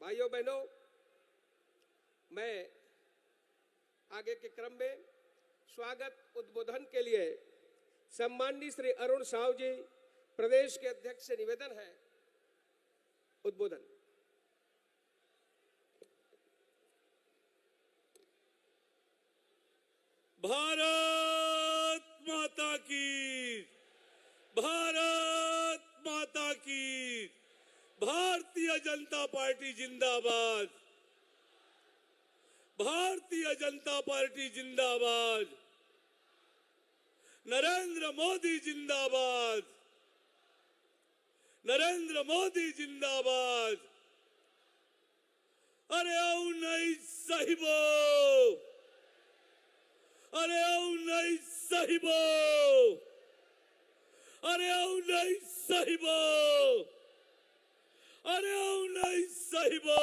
भाइयों बहनों, मैं आगे के क्रम में स्वागत उद्बोधन के लिए सम्माननीय श्री अरुण साहू जी प्रदेश के अध्यक्ष से निवेदन है। उद्बोधन। भारत माता की, भारत माता की, भारतीय जनता पार्टी जिंदाबाद, भारतीय जनता पार्टी जिंदाबाद, नरेंद्र मोदी जिंदाबाद, नरेंद्र मोदी जिंदाबाद। अरे ओ नहीं साहिबो, अरे ओ नहीं साहिबो, अरे ओ नहीं साहिबो, अरे ओ नहीं साहिबो।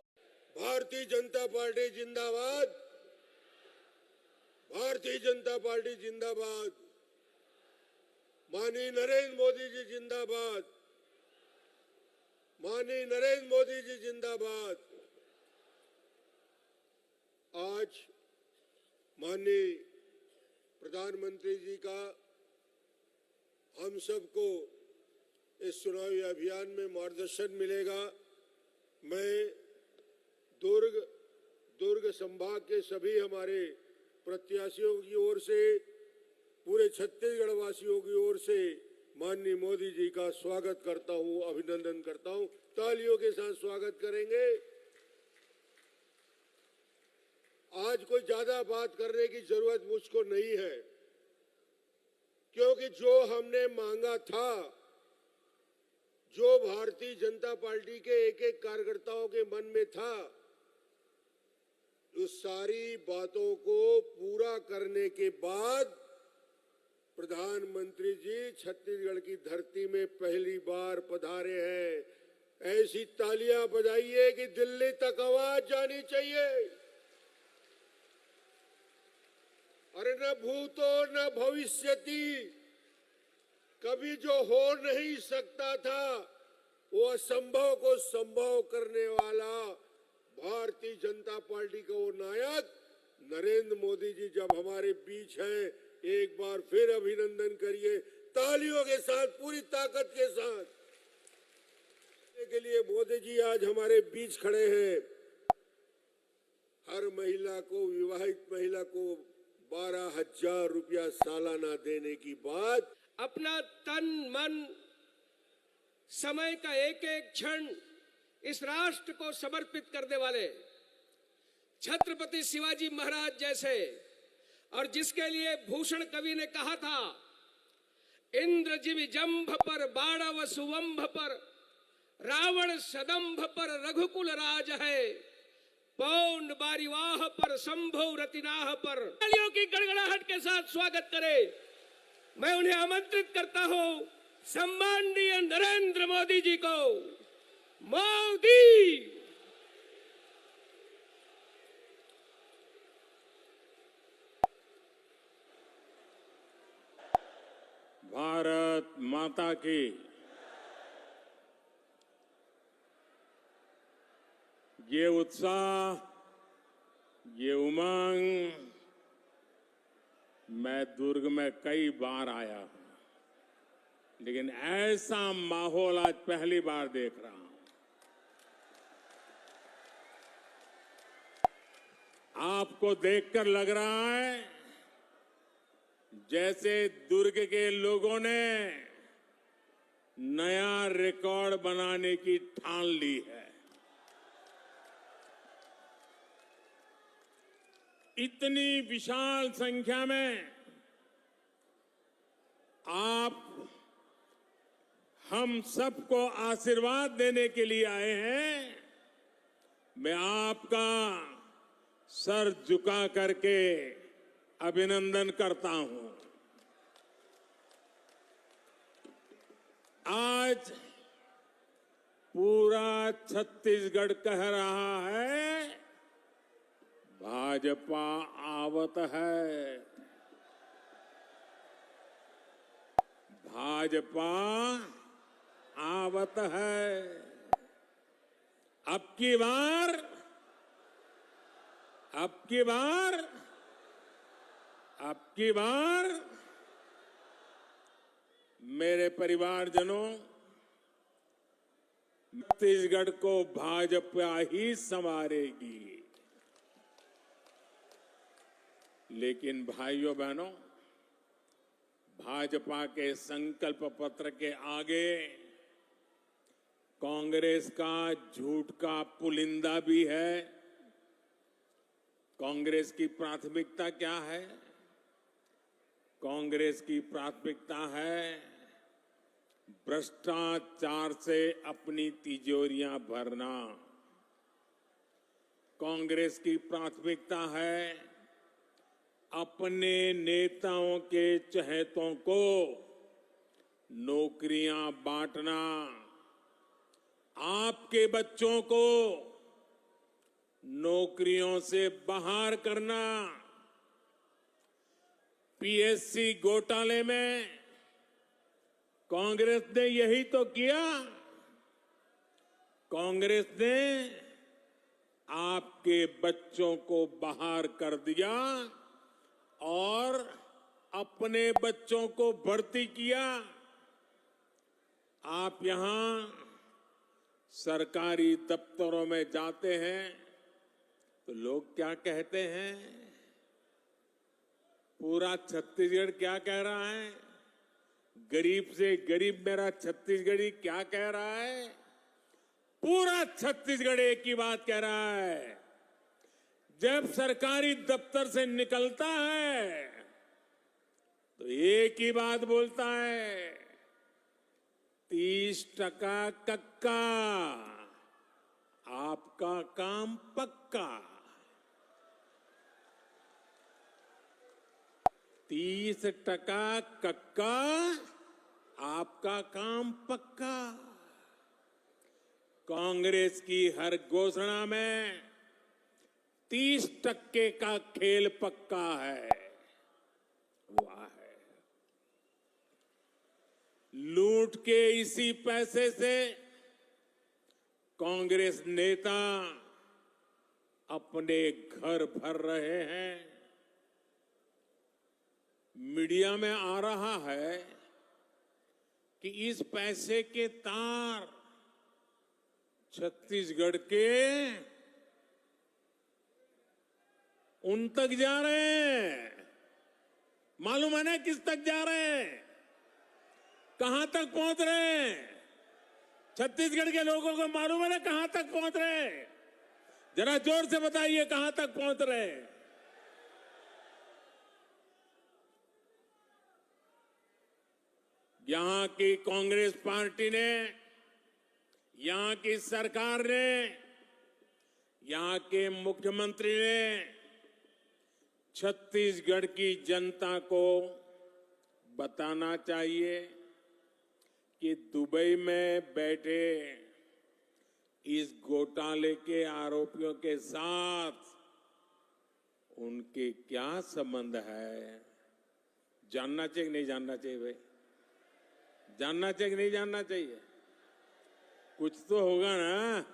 भारतीय जनता पार्टी जिंदाबाद, भारतीय जनता पार्टी जिंदाबाद, माननीय नरेंद्र मोदी जी जिंदाबाद, माननीय नरेंद्र मोदी जी जिंदाबाद। आज माननीय प्रधानमंत्री जी का हम सबको इस चुनावी अभियान में मार्गदर्शन मिलेगा। मैं दुर्ग संभाग के सभी हमारे प्रत्याशियों की ओर से, पूरे छत्तीसगढ़ वासियों की ओर से माननीय मोदी जी का स्वागत करता हूं, अभिनंदन करता हूं। तालियों के साथ स्वागत करेंगे। आज कोई ज्यादा बात करने की जरूरत मुझको नहीं है, क्योंकि जो हमने मांगा था, जो भारतीय जनता पार्टी के एक एक कार्यकर्ताओं के मन में था, उस सारी बातों को पूरा करने के बाद प्रधानमंत्री जी छत्तीसगढ़ की धरती में पहली बार पधारे हैं। ऐसी तालियां बजाइए कि दिल्ली तक आवाज जानी चाहिए। अरे न भूतो न भविष्यति, कभी जो हो नहीं सकता था वो असंभव को संभव करने वाला भारतीय जनता पार्टी का वो नायक नरेंद्र मोदी जी जब हमारे बीच हैं, एक बार फिर अभिनंदन करिए तालियों के साथ, पूरी ताकत के साथ। के लिए मोदी जी आज हमारे बीच खड़े हैं। हर महिला को, विवाहित महिला को 12,000 रुपया सालाना देने की बात, अपना तन मन समय का एक एक क्षण इस राष्ट्र को समर्पित करने वाले छत्रपति शिवाजी महाराज जैसे, और जिसके लिए भूषण कवि ने कहा था, इंद्र जिमि जंभ पर बाणव सुवंभ पर, रावण सदंभ पर रघुकुल राज है, पौंड बारिवाह पर संभव रतिनाह पर। तालियों की गड़गड़ाहट के साथ स्वागत करें। मैं उन्हें आमंत्रित करता हूं, सम्माननीय नरेंद्र मोदी जी को। मोदी, भारत माता की, ये उत्साह, ये उमंग, मैं दुर्ग में कई बार आया हूं, लेकिन ऐसा माहौल आज पहली बार देख रहा हूं। आपको देखकर लग रहा है जैसे दुर्ग के लोगों ने नया रिकॉर्ड बनाने की ठान ली है। इतनी विशाल संख्या में आप हम सबको आशीर्वाद देने के लिए आए हैं। मैं आपका सर झुका करके अभिनंदन करता हूं। आज पूरा छत्तीसगढ़ कह रहा है, भाजपा आवत है, भाजपा आवत है। अब की बार मेरे परिवारजनों, छत्तीसगढ़ को भाजपा ही संवारेगी। लेकिन भाइयों बहनों, भाजपा के संकल्प पत्र के आगे कांग्रेस का झूठ का पुलिंदा भी है। कांग्रेस की प्राथमिकता क्या है? कांग्रेस की प्राथमिकता है भ्रष्टाचार से अपनी तिजोरियां भरना। कांग्रेस की प्राथमिकता है अपने नेताओं के चहेतों को नौकरियां बांटना, आपके बच्चों को नौकरियों से बाहर करना। पीएससी घोटाले में कांग्रेस ने यही तो किया। कांग्रेस ने आपके बच्चों को बाहर कर दिया और अपने बच्चों को भर्ती किया। आप यहां सरकारी दफ्तरों में जाते हैं तो लोग क्या कहते हैं? पूरा छत्तीसगढ़ क्या कह रहा है? गरीब से गरीब मेरा छत्तीसगढ़ी क्या कह रहा है? पूरा छत्तीसगढ़ एक ही बात कह रहा है। जब सरकारी दफ्तर से निकलता है तो एक ही बात बोलता है, 30% कक्का, आपका काम पक्का। 30% कक्का, आपका काम पक्का। कांग्रेस की हर घोषणा में 30% का खेल पक्का है। वाह है। लूट के इसी पैसे से कांग्रेस नेता अपने घर भर रहे हैं। मीडिया में आ रहा है कि इस पैसे के तार छत्तीसगढ़ के उन तक जा रहे हैं। मालूम है ना किस तक जा रहे हैं? कहां तक पहुंच रहे हैं? छत्तीसगढ़ के लोगों को मालूम है ना कहां तक पहुंच रहे हैं? जरा जोर से बताइए कहां तक पहुंच रहे हैं? यहां की कांग्रेस पार्टी ने, यहां की सरकार ने, यहां के मुख्यमंत्री ने छत्तीसगढ़ की जनता को बताना चाहिए कि दुबई में बैठे इस घोटाले के आरोपियों के साथ उनके क्या संबंध है। जानना चाहिए कि नहीं जानना चाहिए भाई? जानना चाहिए कि नहीं जानना चाहिए? कुछ तो होगा ना।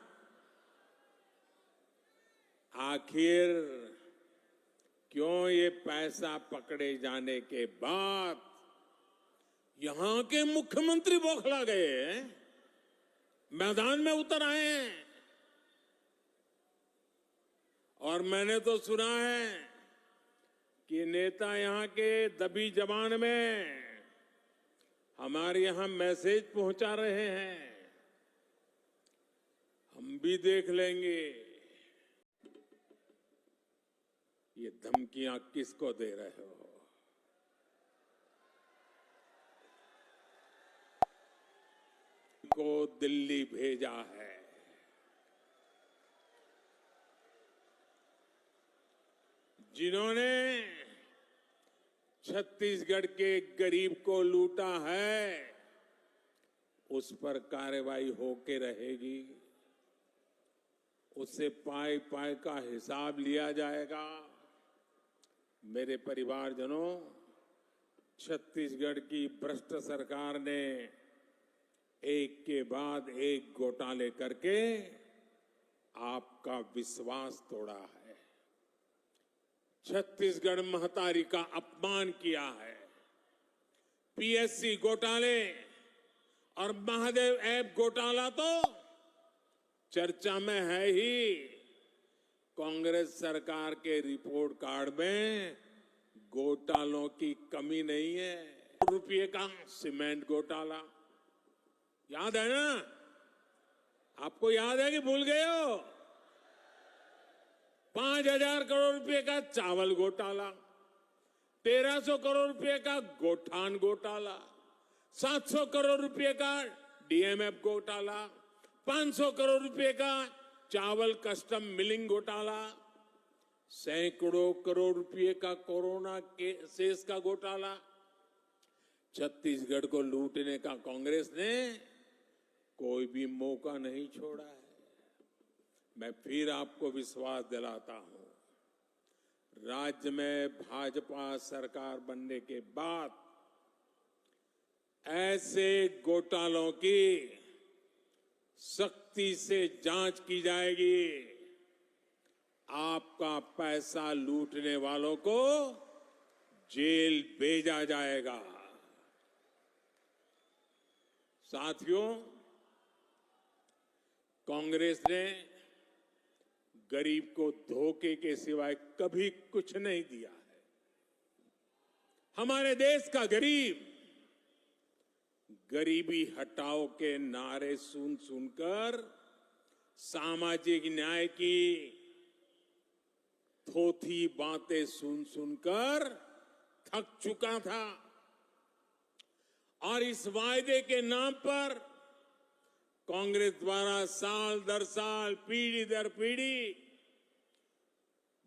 आखिर क्यों ये पैसा पकड़े जाने के बाद यहां के मुख्यमंत्री बौखला गए हैं, मैदान में उतर आए हैं? और मैंने तो सुना है कि नेता यहां के दबी जबान में हमारे यहां मैसेज पहुंचा रहे हैं। हम भी देख लेंगे ये धमकियां किसको दे रहे हो। को दिल्ली भेजा है। जिन्होंने छत्तीसगढ़ के गरीब को लूटा है, उस पर कार्रवाई होके रहेगी। उससे पाई पाई का हिसाब लिया जाएगा। मेरे परिवारजनों, छत्तीसगढ़ की भ्रष्ट सरकार ने एक के बाद एक घोटाले करके आपका विश्वास तोड़ा है, छत्तीसगढ़ महतारी का अपमान किया है। पीएससी घोटाले और महादेव ऐप घोटाला तो चर्चा में है ही। कांग्रेस सरकार के रिपोर्ट कार्ड में घोटालों की कमी नहीं है। रुपये का सीमेंट घोटाला याद है ना? आपको याद है कि भूल गए हो? 5,000 करोड़ रुपए का चावल घोटाला, 1,300 करोड़ रुपए का गोठान घोटाला, 700 करोड़ रुपए का डीएमएफ घोटाला, 500 करोड़ रुपए का चावल कस्टम मिलिंग घोटाला, सैकड़ों करोड़ रुपए का कोरोना के सेस का घोटाला। छत्तीसगढ़ को लूटने का कांग्रेस ने कोई भी मौका नहीं छोड़ा है। मैं फिर आपको विश्वास दिलाता हूं, राज्य में भाजपा सरकार बनने के बाद ऐसे घोटालों की सख्ती से जांच की जाएगी। आपका पैसा लूटने वालों को जेल भेजा जाएगा। साथियों, कांग्रेस ने गरीब को धोखे के सिवाय कभी कुछ नहीं दिया है। हमारे देश का गरीब गरीबी हटाओ के नारे सुन सुनकर सामाजिक न्याय की थोथी बातें सुन सुनकर थक चुका था और इस वायदे के नाम पर कांग्रेस द्वारा साल दर साल, पीढ़ी दर पीढ़ी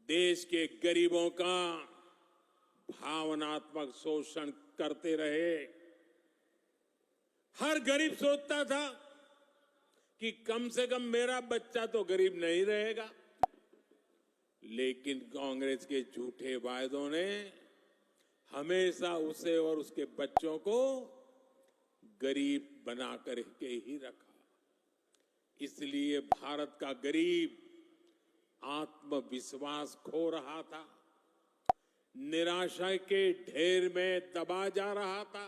देश के गरीबों का भावनात्मक शोषण करते रहे। हर गरीब सोचता था कि कम से कम मेरा बच्चा तो गरीब नहीं रहेगा, लेकिन कांग्रेस के झूठे वायदों ने हमेशा उसे और उसके बच्चों को गरीब बनाकर के ही रखा। इसलिए भारत का गरीब आत्मविश्वास खो रहा था, निराशा के ढेर में दबा जा रहा था।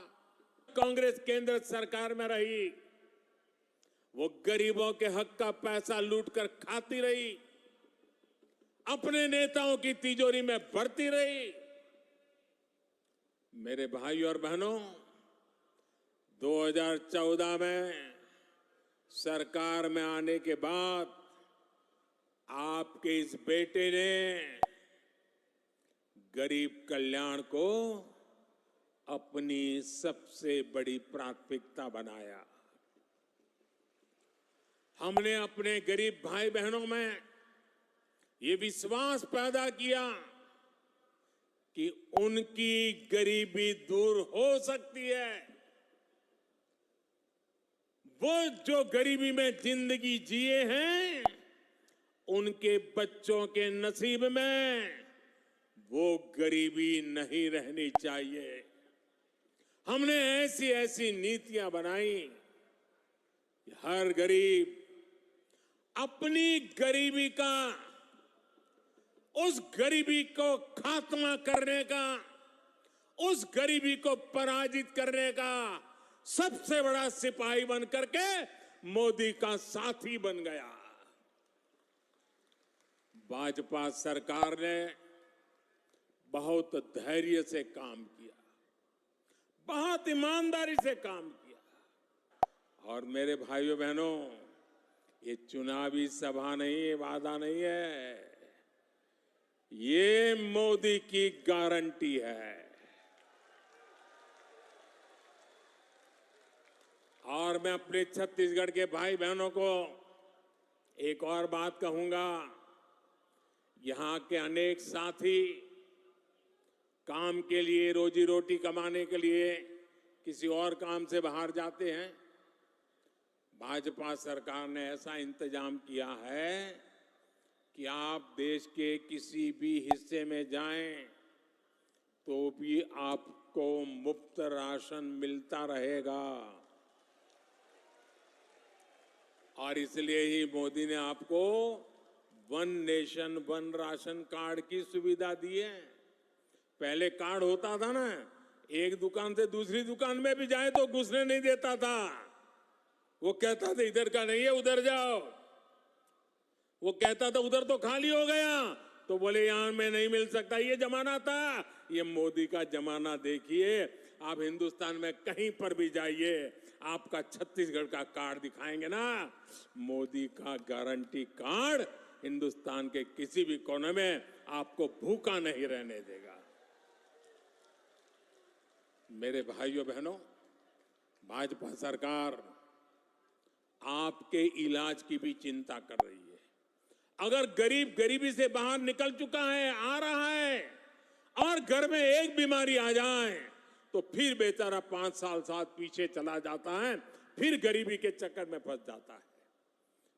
कांग्रेस केंद्र सरकार में रही, वो गरीबों के हक का पैसा लूटकर खाती रही, अपने नेताओं की तिजोरी में भरती रही। मेरे भाइयों और बहनों, 2014 में सरकार में आने के बाद आपके इस बेटे ने गरीब कल्याण को अपनी सबसे बड़ी प्राथमिकता बनाया। हमने अपने गरीब भाई बहनों में ये विश्वास पैदा किया कि उनकी गरीबी दूर हो सकती है। वो जो गरीबी में जिंदगी जिए हैं, उनके बच्चों के नसीब में वो गरीबी नहीं रहनी चाहिए। हमने ऐसी ऐसी नीतियां बनाई कि हर गरीब अपनी गरीबी का, उस गरीबी को खात्मा करने का, उस गरीबी को पराजित करने का सबसे बड़ा सिपाही बन करके मोदी का साथी बन गया। भाजपा सरकार ने बहुत धैर्य से काम किया, बहुत ईमानदारी से काम किया। और मेरे भाइयों बहनों, ये चुनावी सभा नहीं है, वादा नहीं है, ये मोदी की गारंटी है। और मैं अपने छत्तीसगढ़ के भाई बहनों को एक और बात कहूंगा। यहां के अनेक साथी काम के लिए, रोजी रोटी कमाने के लिए किसी और काम से बाहर जाते हैं। भाजपा सरकार ने ऐसा इंतजाम किया है कि आप देश के किसी भी हिस्से में जाएं तो भी आपको मुफ्त राशन मिलता रहेगा। और इसलिए ही मोदी ने आपको one nation one ration card की सुविधा दी है। पहले कार्ड होता था ना, एक दुकान से दूसरी दुकान में भी जाए तो घुसने नहीं देता था। वो कहता था इधर का नहीं है, उधर जाओ। वो कहता था उधर तो खाली हो गया, तो बोले यहां में नहीं मिल सकता। ये जमाना था। ये मोदी का जमाना देखिए। आप हिंदुस्तान में कहीं पर भी जाइए, आपका छत्तीसगढ़ का कार्ड दिखाएंगे ना, मोदी का गारंटी कार्ड हिंदुस्तान के किसी भी कोने में आपको भूखा नहीं रहने देगा। मेरे भाइयों बहनों, भाजपा सरकार आपके इलाज की भी चिंता कर रही है। अगर गरीब गरीबी से बाहर निकल चुका है, आ रहा है, और घर में एक बीमारी आ जाए तो फिर बेचारा 5 साल साथ पीछे चला जाता है, फिर गरीबी के चक्कर में फंस जाता है।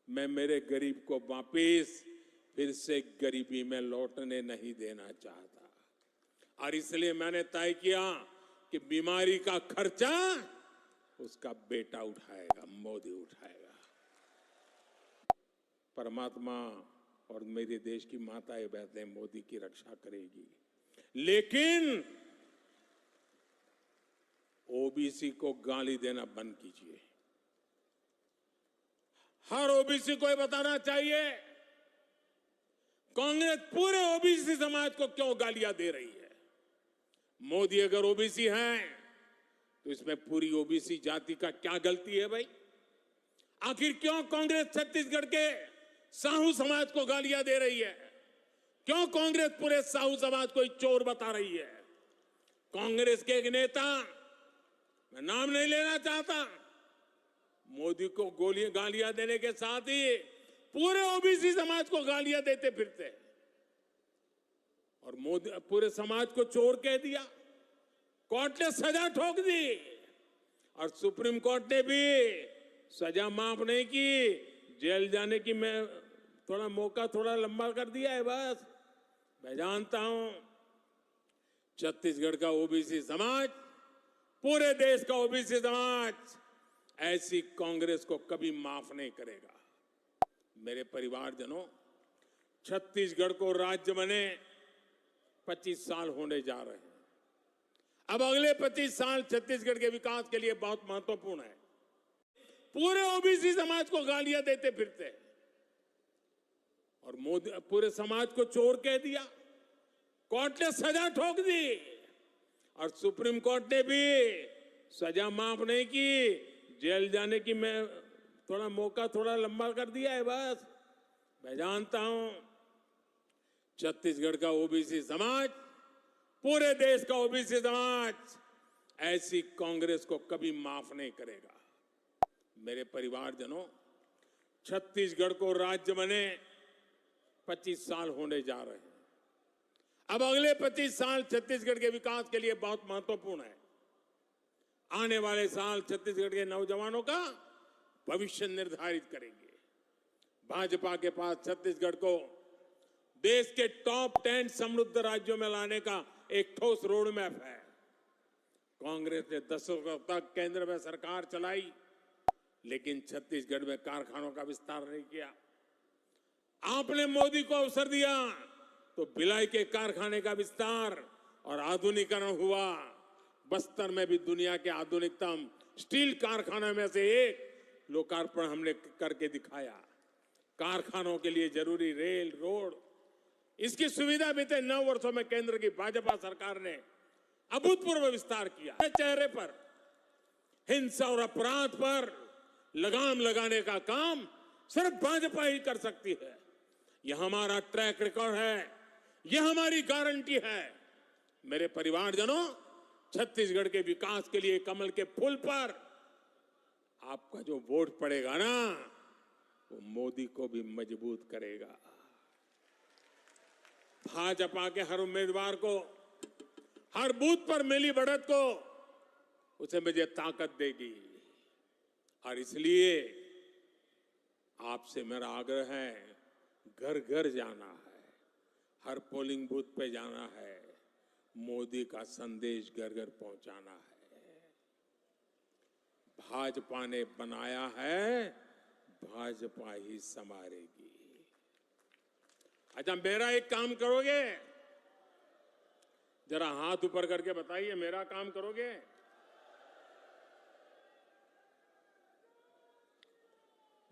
मैं मेरे गरीब को वापिस फिर से गरीबी में लौटने नहीं देना चाहता, और इसलिए मैंने तय किया कि बीमारी का खर्चा उसका बेटा उठाएगा, मोदी उठाएगा। परमात्मा और मेरे देश की माताएं बहनें मोदी की रक्षा करेगी, लेकिन ओबीसी को गाली देना बंद कीजिए। हर ओबीसी को ये बताना चाहिए कांग्रेस पूरे ओबीसी समाज को क्यों गालियां दे रही है। मोदी अगर ओबीसी है तो इसमें पूरी ओबीसी जाति का क्या गलती है भाई? आखिर क्यों कांग्रेस छत्तीसगढ़ के साहू समाज को गालियां दे रही है? क्यों कांग्रेस पूरे साहू समाज को चोर बता रही है? कांग्रेस के एक नेता, मैं नाम नहीं लेना चाहता, मोदी को गालियां देने के साथ ही पूरे ओबीसी समाज को गालियां देते फिरते, और मोदी पूरे समाज को चोर कह दिया। कोर्ट ने सजा ठोक दी, और सुप्रीम कोर्ट ने भी सजा माफ नहीं की, जेल जाने की मैं थोड़ा मौका थोड़ा लंबा कर दिया है बस। मैं जानता हूं छत्तीसगढ़ का ओबीसी समाज, पूरे देश का ओबीसी समाज ऐसी कांग्रेस को कभी माफ नहीं करेगा। मेरे परिवारजनों, छत्तीसगढ़ को राज्य बने 25 साल होने जा रहे हैं। अब अगले 25 साल छत्तीसगढ़ के विकास के लिए बहुत महत्वपूर्ण है। पूरे ओबीसी समाज को गालियां देते फिरते, और मोदी पूरे समाज को चोर कह दिया। कोर्ट ने सजा ठोक दी, और सुप्रीम कोर्ट ने भी सजा माफ नहीं की, जेल जाने की मैं थोड़ा मौका थोड़ा लंबा कर दिया है बस। मैं जानता हूं छत्तीसगढ़ का ओबीसी समाज, पूरे देश का ओबीसी समाज ऐसी कांग्रेस को कभी माफ नहीं करेगा। मेरे परिवारजनों, छत्तीसगढ़ को राज्य बने 25 साल होने जा रहे हैं। अब अगले 25 साल छत्तीसगढ़ के विकास के लिए बहुत महत्वपूर्ण है। आने वाले साल छत्तीसगढ़ के नौजवानों का भविष्य निर्धारित करेंगे। भाजपा के पास छत्तीसगढ़ को देश के टॉप 10 समृद्ध राज्यों में लाने का एक ठोस रोड मैप है। कांग्रेस ने 10 वर्षों तक केंद्र में सरकार चलाई, लेकिन छत्तीसगढ़ में कारखानों का विस्तार नहीं किया। आपने मोदी को अवसर दिया तो भिलाई के कारखाने का विस्तार और आधुनिकीकरण हुआ। बस्तर में भी दुनिया के आधुनिकतम स्टील कारखाने में से एक लोकार्पण हमने करके दिखाया। कारखानों के लिए जरूरी रेल, रोड, इसकी सुविधा बीते 9 वर्षों में केंद्र की भाजपा सरकार ने अभूतपूर्व विस्तार किया। चेहरे पर हिंसा और अपराध पर लगाम लगाने का काम सिर्फ भाजपा ही कर सकती है। यह हमारा ट्रैक रिकॉर्ड है, यह हमारी गारंटी है। मेरे परिवारजनों, छत्तीसगढ़ के विकास के लिए कमल के फूल पर आपका जो वोट पड़ेगा ना, वो मोदी को भी मजबूत करेगा। भाजपा के हर उम्मीदवार को, हर बूथ पर मिली बढ़त को, उसे मुझे ताकत देगी। और इसलिए आपसे मेरा आग्रह है, घर घर जाना है, हर पोलिंग बूथ पे जाना है, मोदी का संदेश घर घर पहुंचाना है। भाजपा ने बनाया है, भाजपा ही संवारेगी। अच्छा, मेरा एक काम करोगे? जरा हाथ ऊपर करके बताइए, मेरा काम करोगे?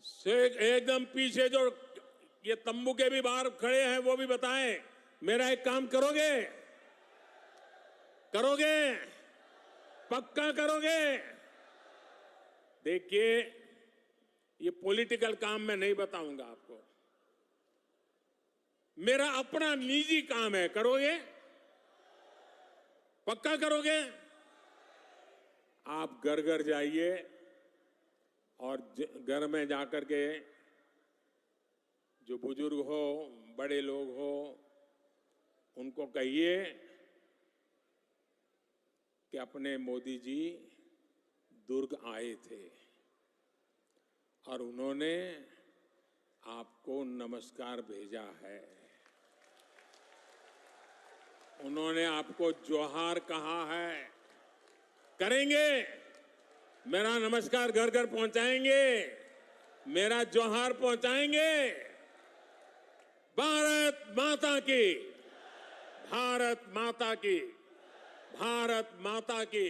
से एकदम पीछे जो ये तंबू के भी बाहर खड़े हैं वो भी बताएं, मेरा एक काम करोगे? करोगे? पक्का करोगे? देखिए, ये पॉलिटिकल काम मैं नहीं बताऊंगा आपको, मेरा अपना निजी काम है। करोगे? पक्का करोगे? आप घर घर जाइए और घर में जाकर के जो बुजुर्ग हो, बड़े लोग हो, उनको कहिए कि अपने मोदी जी दुर्ग आए थे और उन्होंने आपको नमस्कार भेजा है, उन्होंने आपको जोहार कहा है। करेंगे? मेरा नमस्कार घर घर पहुंचाएंगे, मेरा जोहार पहुंचाएंगे। भारत माता की, भारत माता की, भारत माता की।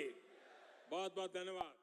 बहुत बहुत धन्यवाद।